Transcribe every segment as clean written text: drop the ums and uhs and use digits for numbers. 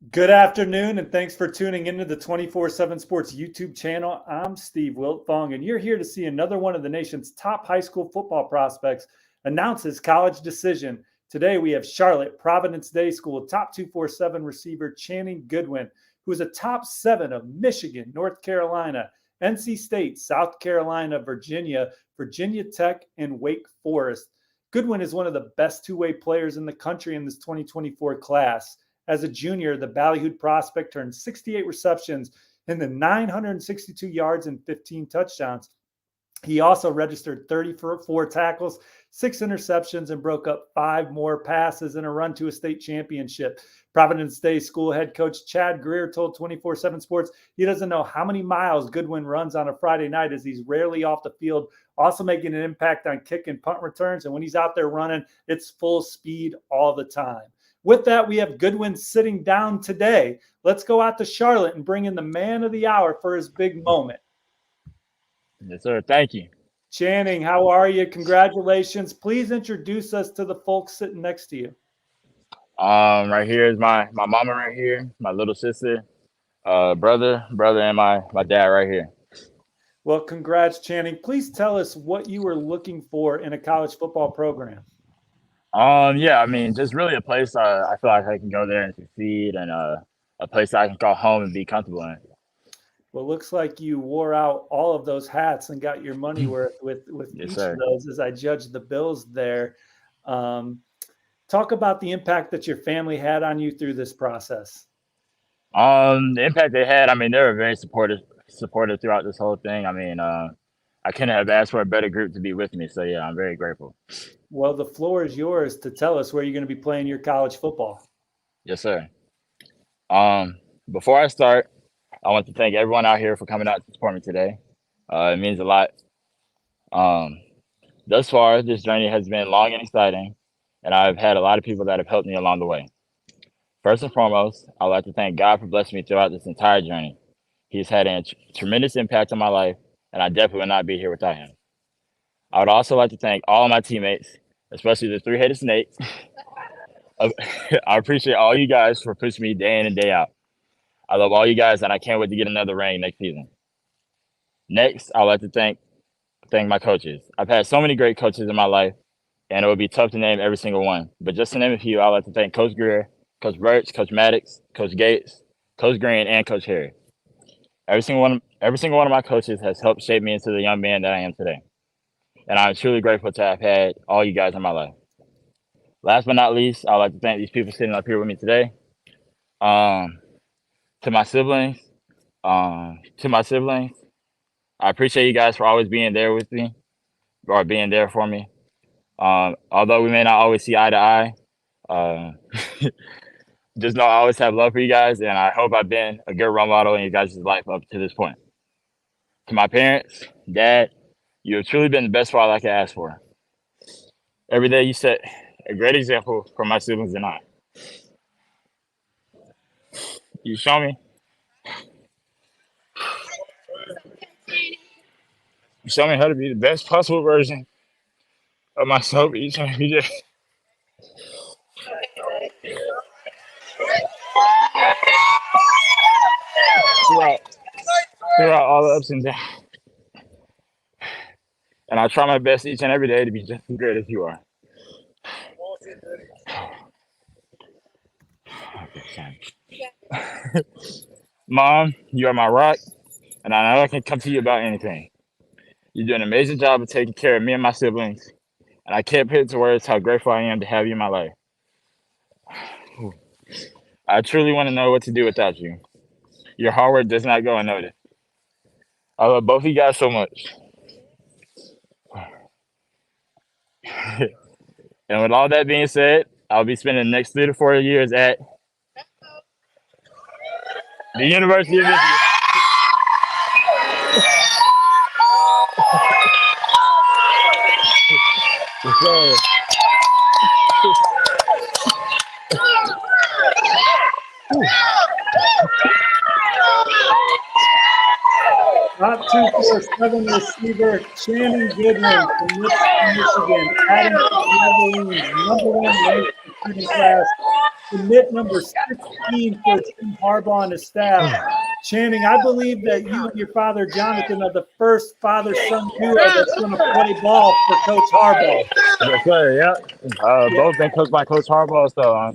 Good afternoon, and thanks for tuning into the 24/7 Sports YouTube channel. I'm Steve Wiltfong, and you're here to see another one of the nation's top high school football prospects announce his college decision. Today, we have Charlotte Providence Day School top 247 receiver Channing Goodwin, who is a top 7 of Michigan, North Carolina, NC State, South Carolina, Virginia, Virginia Tech, and Wake Forest. Goodwin is one of the best two-way players in the country in this 2024 class. As a junior, the Ballyhooed prospect turned 68 receptions into 962 yards and 15 touchdowns. He also registered 34 tackles, 6 interceptions, and broke up 5 more passes in a run to a state championship. Providence Day School head coach Chad Greer told 24/7 Sports he doesn't know how many miles Goodwin runs on a Friday night as he's rarely off the field, also making an impact on kick and punt returns. And when he's out there running, it's full speed all the time. With that, we have Goodwin sitting down today. Let's go out to Charlotte and bring in the man of the hour for his big moment. Yes, sir. Thank you. Channing, how are you? Congratulations. Please introduce us to the folks sitting next to you. Right here is my mama right here, my little sister, brother, and my dad right here. Well, congrats, Channing. Please tell us what you were looking for in a college football program. Yeah, I mean, just really a place I feel like I can go there and succeed, and a place I can call home and be comfortable in. Well, looks like you wore out all of those hats and got your money worth with Yes, each sir. of those as I judge the bills there. Talk about the impact that your family had on you through this process. The impact they had, I mean, they were very supportive throughout this whole thing. I mean, I couldn't have asked for a better group to be with me. So yeah, I'm very grateful. Well, the floor is yours to tell us where you're going to be playing your college football. Yes, sir. Um, Before I start, I want to thank everyone out here for coming out to support me today. It means a lot. Um, Thus far, this journey has been long and exciting, and I've had a lot of people that have helped me along the way. First and foremost, I'd like to thank God for blessing me throughout this entire journey. He's had a tremendous impact on my life, and I definitely would not be here without him. I would also like to thank all of my teammates, especially the three-headed snake. I appreciate all you guys for pushing me day in and day out. I love all you guys, and I can't wait to get another ring next season. Next, I'd like to thank my coaches. I've had so many great coaches in my life, and it would be tough to name every single one. But just to name a few, I'd like to thank Coach Greer, Coach Birch, Coach Maddox, Coach Gates, Coach Green, and Coach Harry. Every single one of my coaches has helped shape me into the young man that I am today. And I'm truly grateful to have had all you guys in my life. Last but not least, I'd like to thank these people sitting up here with me today. Um, to my siblings, I appreciate you guys for always being there with me or being there for me. Although we may not always see eye to eye, uh, just know I always have love for you guys, and I hope I've been a good role model in you guys' life up to this point. To my parents, Dad, you have truly been the best father I could ask for. Every day you set a great example for my siblings and I. You show me, you show me how to be the best possible version of myself each and every day. Throughout, throughout all the ups and downs. And I try my best each and every day to be just as great as you are. Mom, you are my rock, and I know I can come to you about anything. You do an amazing job of taking care of me and my siblings, and I can't put into words how grateful I am to have you in my life. I truly want to know what to do without you. Your hard work does not go unnoticed. I love both of you guys so much. And with all that being said, I'll be spending the next 3 to 4 years at the University of Michigan. So, Top 247 receiver Channing Goodwin from Michigan, adding to the Wolverines' number 1 ranked recruiting class commit number 16 for Jim Harbaugh and his staff. Channing, I believe that you and your father, Jonathan, are the first father-son duo that's going to play ball for Coach Harbaugh. Yes, sir. Yeah. Both been coached by Coach Harbaugh, so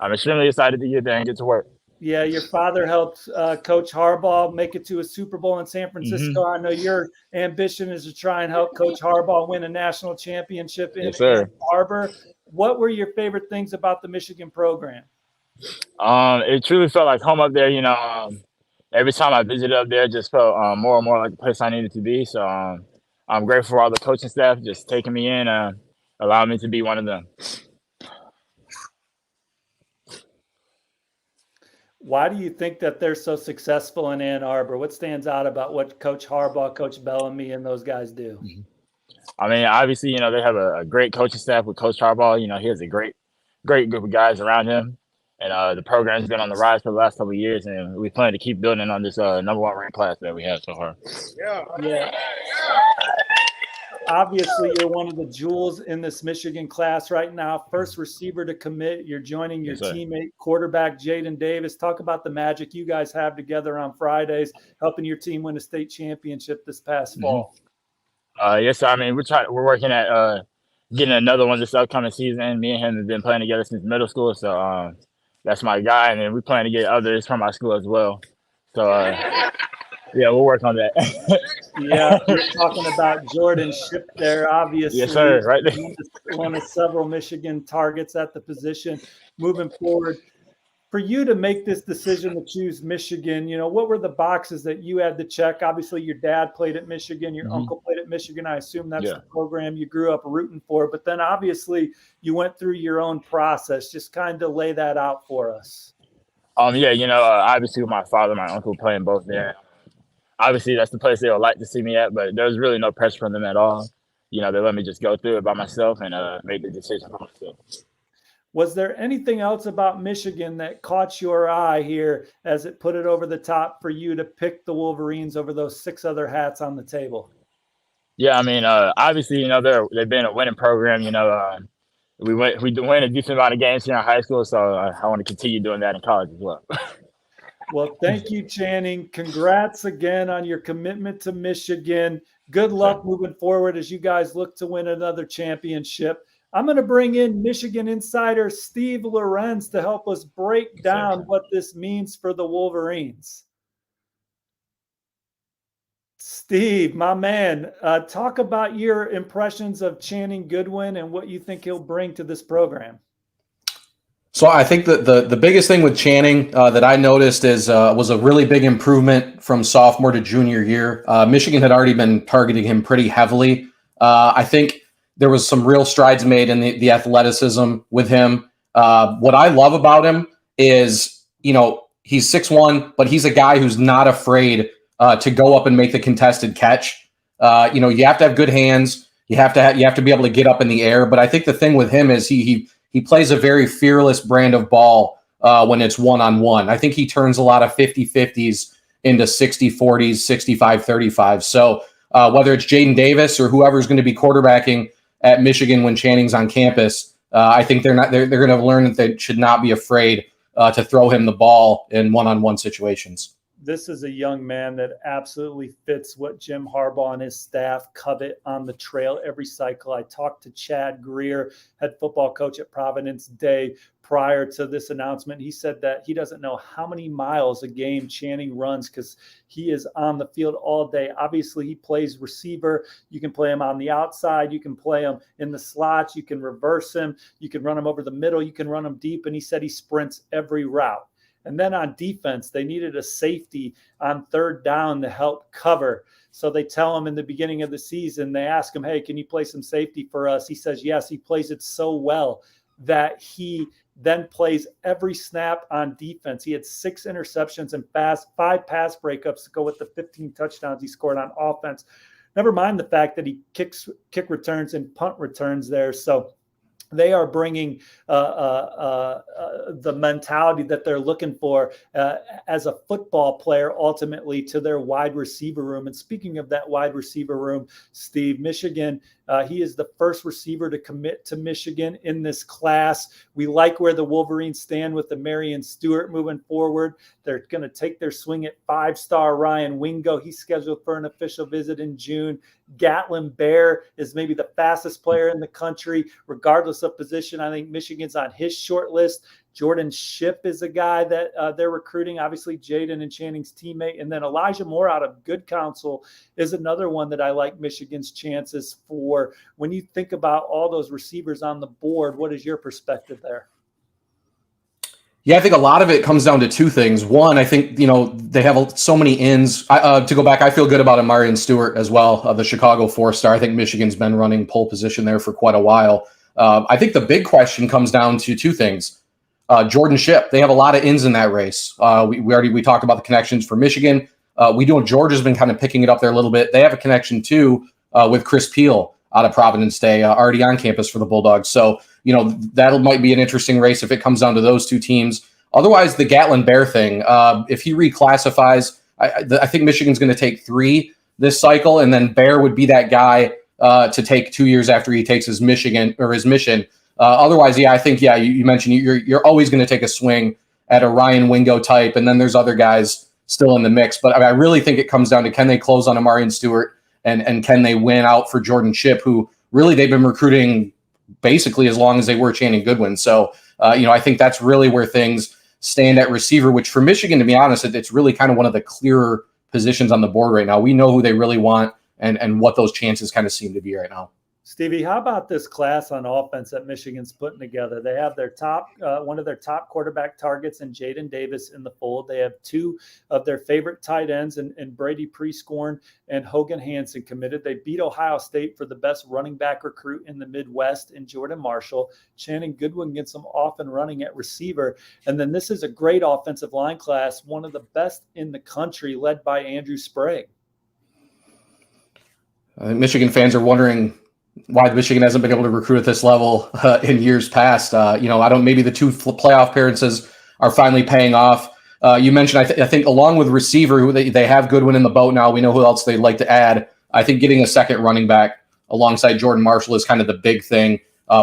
I'm extremely excited to get there and get to work. Yeah, your father helped Coach Harbaugh make it to a Super Bowl in San Francisco. I know your ambition is to try and help Coach Harbaugh win a national championship in Yes, sir. Ann Arbor. What were your favorite things about the Michigan program? It truly felt like home up there. Every time I visited up there, it just felt more and more like the place I needed to be. So I'm grateful for all the coaching staff just taking me in, allowing me to be one of them. Why do you think that they're so successful in Ann Arbor? What stands out about what Coach Harbaugh, Coach Bellamy, and those guys do? I mean, obviously, they have a great coaching staff with Coach Harbaugh. He has a great group of guys around him. And the program's been on the rise for the last couple of years, and we plan to keep building on this number one ranked class that we have so far. Yeah. Obviously, you're one of the jewels in this Michigan class right now. First receiver to commit. You're joining your teammate, quarterback Jaden Davis. Talk about the magic you guys have together on Fridays, helping your team win a state championship this past fall. Yes, sir. I mean, we're working at getting another one this upcoming season. Me and him have been playing together since middle school, so that's my guy. And then we plan to get others from our school as well. So yeah, we'll work on that. Yeah, you're talking about Jordan Shipp there, obviously. Yes, sir. Right there. One of several Michigan targets at the position. Moving forward, for you to make this decision to choose Michigan, what were the boxes that you had to check? Obviously, your dad played at Michigan, your uncle played at Michigan. I assume that's the program you grew up rooting for. But then obviously you went through your own process. Just kind of lay that out for us. Obviously with my father, my uncle playing both there. Obviously, that's the place they would like to see me at, but there's really no pressure from them at all. They let me just go through it by myself and make the decision for myself. Was there anything else about Michigan that caught your eye here as it put it over the top for you to pick the Wolverines over those 6 other hats on the table? Yeah, I mean, obviously, they've been a winning program. We win a decent amount of games here in high school, so I want to continue doing that in college as well. Well, thank you, Channing. Congrats again on your commitment to Michigan. Good luck moving forward as you guys look to win another championship. I'm going to bring in Michigan insider Steve Lorenz to help us break down what this means for the Wolverines. Steve, my man, talk about your impressions of Channing Goodwin and what you think he'll bring to this program. So I think that the biggest thing with Channing that I noticed was a really big improvement from sophomore to junior year. Michigan had already been targeting him pretty heavily. I think there was some real strides made in the athleticism with him. What I love about him is, he's 6'1", but he's a guy who's not afraid to go up and make the contested catch. You have to have good hands. You have to be able to get up in the air. But I think the thing with him is he plays a very fearless brand of ball when it's one-on-one. I think he turns a lot of 50-50s into 60-40s, 65-35. So whether it's Jaden Davis or whoever's going to be quarterbacking at Michigan when Channing's on campus, I think they're going to learn that they should not be afraid to throw him the ball in one-on-one situations. This is a young man that absolutely fits what Jim Harbaugh and his staff covet on the trail every cycle. I talked to Chad Greer, head football coach at Providence Day, prior to this announcement. He said that he doesn't know how many miles a game Channing runs because he is on the field all day. Obviously, he plays receiver. You can play him on the outside. You can play him in the slots. You can reverse him. You can run him over the middle. You can run him deep. And he said he sprints every route. And then on defense, they needed a safety on third down to help cover. So they tell him in the beginning of the season, they ask him, hey, can you play some safety for us? He says, yes. He plays it so well that he then plays every snap on defense. He had 6 interceptions and 5 pass breakups to go with the 15 touchdowns he scored on offense. Never mind the fact that he kick returns and punt returns there. So they are bringing the mentality that they're looking for as a football player ultimately to their wide receiver room. And speaking of that wide receiver room, Steve, Michigan He is the first receiver to commit to Michigan in this class. We like where the Wolverines stand with the Marion Stewart moving forward. They're going to take their swing at 5-star Ryan Wingo. He's scheduled for an official visit in June. Gatlin Bear is maybe the fastest player in the country, regardless of position. I think Michigan's on his short list. Jordan Shipp is a guy that they're recruiting, obviously Jaden and Channing's teammate. And then Elijah Moore out of Good Counsel is another one that I like Michigan's chances for. When you think about all those receivers on the board, what is your perspective there? Yeah, I think a lot of it comes down to two things. One, I think, they have so many ins. To go back, I feel good about Amarian Stewart as well, the Chicago 4-star. I think Michigan's been running pole position there for quite a while. I think the big question comes down to two things. Jordan Shipp, they have a lot of ins in that race. We talked about the connections for Michigan. We know Georgia's been kind of picking it up there a little bit. They have a connection too with Chris Peel out of Providence Day, already on campus for the Bulldogs. So, that might be an interesting race if it comes down to those two teams. Otherwise, the Gatlin Bear thing, if he reclassifies, I think Michigan's going to take 3 this cycle, and then Bear would be that guy to take 2 years after he takes his mission. Otherwise, I think, you mentioned you're always going to take a swing at a Ryan Wingo type, and then there's other guys still in the mix. But I really think it comes down to, can they close on Amarian Stewart, and can they win out for Jordan Shipp, who really they've been recruiting basically as long as they were Channing Goodwin. So, I think that's really where things stand at receiver, which for Michigan, to be honest, it's really kind of one of the clearer positions on the board right now. We know who they really want and what those chances kind of seem to be right now. Stevie, how about this class on offense that Michigan's putting together? They have their one of their top quarterback targets in Jaden Davis in the fold. They have 2 of their favorite tight ends in Brady Prescorn and Hogan Hansen committed. They beat Ohio State for the best running back recruit in the Midwest in Jordan Marshall. Channing Goodwin gets them off and running at receiver. And then this is a great offensive line class, one of the best in the country, led by Andrew Sprague. Michigan fans are wondering why Michigan hasn't been able to recruit at this level in years past. Maybe the 2 playoff appearances are finally paying off. You mentioned, I think along with receiver, who they have Goodwin in the boat now. We know who else they'd like to add. I think getting a second running back alongside Jordan Marshall is kind of the big thing.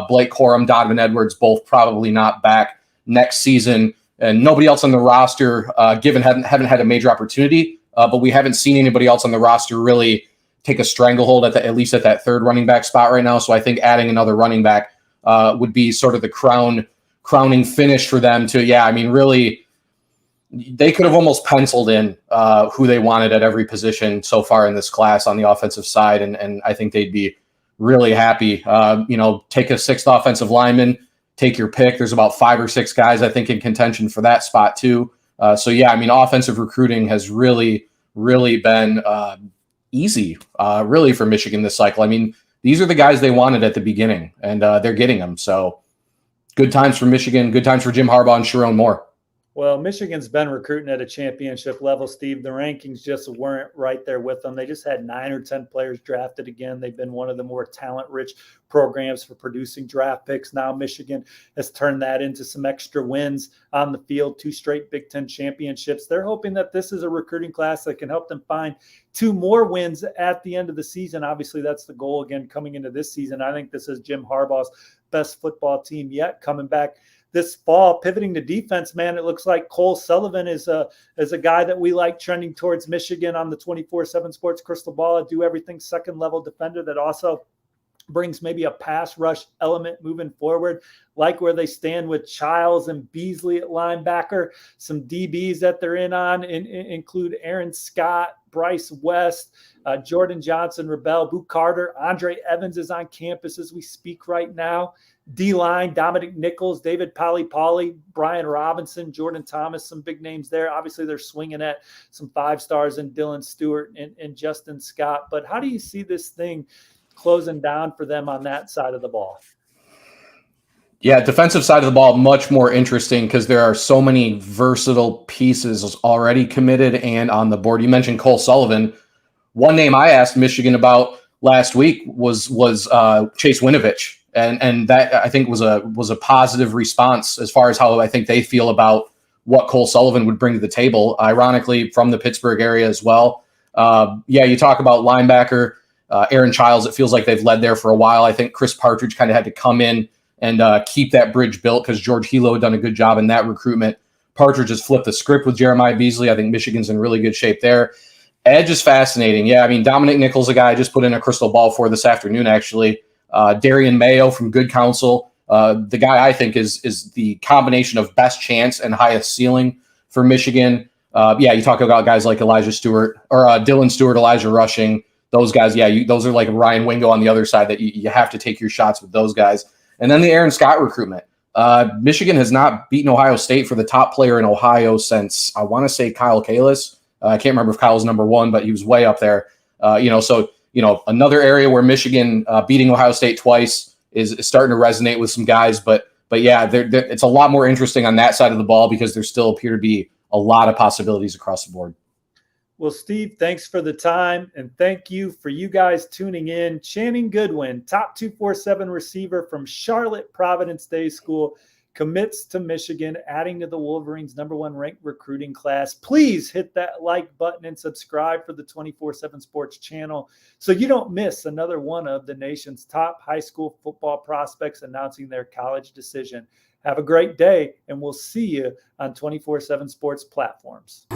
Blake Corum, Donovan Edwards, both probably not back next season. And nobody else on the roster, haven't had a major opportunity, but we haven't seen anybody else on the roster really take a stranglehold at least at that 3rd running back spot right now. So I think adding another running back would be sort of the crowning finish for them to, really, they could have almost penciled in who they wanted at every position so far in this class on the offensive side. And I think they'd be really happy. Take a 6th offensive lineman, take your pick. There's about 5 or 6 guys, I think, in contention for that spot too. Offensive recruiting has really, really been easy, really, for Michigan this cycle. These are the guys they wanted at the beginning, and they're getting them. So good times for Michigan, good times for Jim Harbaugh and Sharon Moore. Well, Michigan's been recruiting at a championship level, Steve. The rankings just weren't right there with them. They just had 9 or 10 players drafted again. They've been one of the more talent-rich programs for producing draft picks. Now Michigan has turned that into some extra wins on the field, 2 straight Big Ten championships. They're hoping that this is a recruiting class that can help them find 2 more wins at the end of the season. Obviously, that's the goal again coming into this season. I think this is Jim Harbaugh's best football team yet coming back this fall. Pivoting to defense, man, it looks like Cole Sullivan is a guy that we like trending towards Michigan on the 24/7 Sports Crystal Ball. Do everything second-level defender that also brings maybe a pass rush element moving forward, like where they stand with Childs and Beasley at linebacker. Some DBs that they're in on include Aaron Scott, Bryce West, Jordan Johnson, Rebel, Boo Carter. Andre Evans is on campus as we speak right now. D-line, Dominic Nichols, David Pauli, Brian Robinson, Jordan Thomas, some big names there. Obviously, they're swinging at some 5-stars in Dylan Stewart and Justin Scott. But how do you see this thing closing down for them on that side of the ball? Yeah, defensive side of the ball, much more interesting because there are so many versatile pieces already committed and on the board. You mentioned Cole Sullivan. One name I asked Michigan about last week was Chase Winovich. And that, I think, was a positive response as far as how I think they feel about what Cole Sullivan would bring to the table, ironically, from the Pittsburgh area as well. You talk about linebacker. Aaron Childs, it feels like they've led there for a while. I think Chris Partridge kind of had to come in and keep that bridge built because George Hilo had done a good job in that recruitment. Partridge has flipped the script with Jeremiah Beasley. I think Michigan's in really good shape there. Edge is fascinating. Yeah, I mean, Dominic Nichols, a guy I just put in a crystal ball for this afternoon, actually. Darian Mayo from Good Counsel. The guy I think is the combination of best chance and highest ceiling for Michigan. You talk about guys like Elijah Stewart or Dylan Stewart, Elijah Rushing. Those guys, those are like Ryan Wingo on the other side that you have to take your shots with those guys. And then the Aaron Scott recruitment. Michigan has not beaten Ohio State for the top player in Ohio since, I want to say, Kyle Kalis. I can't remember if Kyle's number one, but he was way up there. Another area where Michigan beating Ohio State twice is starting to resonate with some guys. But it's a lot more interesting on that side of the ball because there still appear to be a lot of possibilities across the board. Well, Steve, thanks for the time, and thank you for you guys tuning in. Channing Goodwin, top 247 receiver from Charlotte Providence Day School, commits to Michigan, adding to the Wolverines' #1 ranked recruiting class. Please hit that like button and subscribe for the 24/7 Sports channel so you don't miss another one of the nation's top high school football prospects announcing their college decision. Have a great day, and we'll see you on 24/7 Sports platforms.